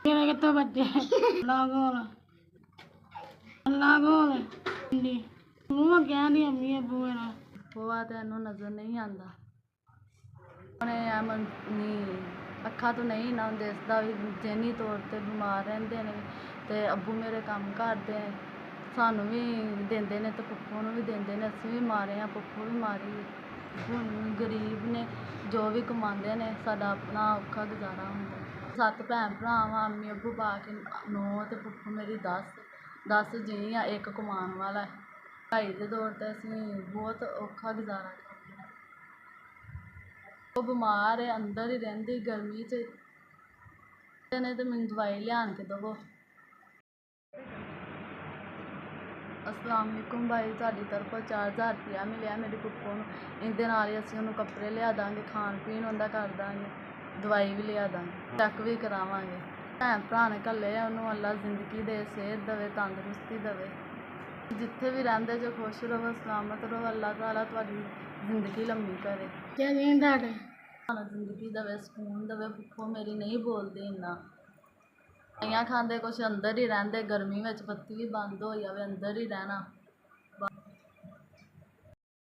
मेरे कितने बच्चे अल्लाह बोल अल्लाह बोल मुँह क्या नहीं अम्मी अबू मेरा ਹੋਆ ਤੈਨੂੰ ਨਜ਼ਰ ਨਹੀਂ ਆਉਂਦਾ ਉਹਨੇ ਐਮਨ ਨਹੀਂ ਅੱਖਾਂ ਤੋਂ ਨਹੀਂ ਨਾ ਦਿਸਦਾ ਵੀ ਜੇਨੀ ਤੌਰ 'ਤੇ ਬਿਮਾਰ ਰਹਿੰਦੇ ਨੇ ਅਤੇ ਅੱਬੂ ਮੇਰੇ ਕੰਮ ਕਰਦੇ ਨੇ ਸਾਨੂੰ ਵੀ ਦਿੰਦੇ ਨੇ ਅਤੇ ਪੱਪੂ ਨੂੰ ਵੀ ਦਿੰਦੇ ਨੇ ਅਸੀਂ ਵੀ ਮਾਰੇ ਹਾਂ ਪੱਪੂ ਵੀ ਮਾਰੀ ਹੁਣ ਗਰੀਬ ਨੇ ਜੋ ਵੀ ਕਮਾਉਂਦੇ ਨੇ ਸਾਡਾ ਆਪਣਾ ਔਖਾ ਗੁਜ਼ਾਰਾ ਹੁੰਦਾ 7 ਭੈਣ ਭਰਾ ਵਾਂ ਅੰਮੀ ਅੱਬੂ ਪਾ ਕੇ 9 ਅਤੇ ਪੱਪੂ ਮੇਰੀ 10 ਜੀ ਆ ਇੱਕ ਕਮਾਉਣ ਵਾਲਾ ਪੜ੍ਹਾਈ ਦੇ ਦੌਰ 'ਤੇ ਅਸੀਂ ਬਹੁਤ ਔਖਾ ਗੁਜ਼ਾਰਾ ਕਰਦੇ ਹਾਂ ਉਹ ਬਿਮਾਰ ਹੈ ਅੰਦਰ ਹੀ ਰਹਿੰਦੀ ਗਰਮੀ 'ਚ ਨੇ ਅਤੇ ਮੈਨੂੰ ਦਵਾਈ ਲਿਆਣ ਕੇ ਦੇਵੋ ਅਸਲਾਮ ਵਾਲੇਕੁਮ ਭਾਈ ਤੁਹਾਡੀ ਤਰਫੋਂ 4000 ਰੁਪਇਆ ਮਿਲਿਆ ਮੇਰੇ ਪੁੱਪੂ ਨੂੰ ਇਹਦੇ ਨਾਲ ਹੀ ਅਸੀਂ ਉਹਨੂੰ ਕੱਪੜੇ ਲਿਆ ਦਾਂਗੇ ਖਾਣ ਪੀਣ ਉਹਦਾ ਕਰ ਦਾਂਗੇ ਦਵਾਈ ਵੀ ਲਿਆ ਦਾਂਗੇ ਚੈੱਕ ਵੀ ਕਰਾਵਾਂਗੇ ਭੈਣ ਭਰਾ ਨੇ ਘੱਲੇ ਉਹਨੂੰ ਅੱਲਾ ਜ਼ਿੰਦਗੀ ਦੇ ਸਿਹਤ ਦੇਵੇ ਤੰਦਰੁਸਤੀ ਦੇਵੇ ਜਿੱਥੇ ਵੀ ਰਹਿੰਦੇ ਜੋ ਖੁਸ਼ ਰਹੋ ਸਲਾਮਤ ਰਹੋ ਅੱਲਾ ਤਾਲਾ ਤੁਹਾਡੀ ਜ਼ਿੰਦਗੀ ਲੰਮੀ ਕਰੇ क्या दिन दाटे ਤੁਹਾਨੂੰ ਜ਼ਿੰਦਗੀ ਦੇਵੇ ਸਕੂਨ ਦੇਵੇ ਪੁੱਪੂ ਮੇਰੀ ਨਹੀਂ ਬੋਲਦੀ ਇੰਨਾ ਦਵਾਈਆਂ ਖਾਂਦੇ ਕੁਛ ਅੰਦਰ ਹੀ ਰਹਿੰਦੇ ਗਰਮੀ ਵਿੱਚ ਬੱਤੀ ਵੀ ਬੰਦ ਹੋ ਜਾਵੇ ਅੰਦਰ ਹੀ ਰਹਿਣਾ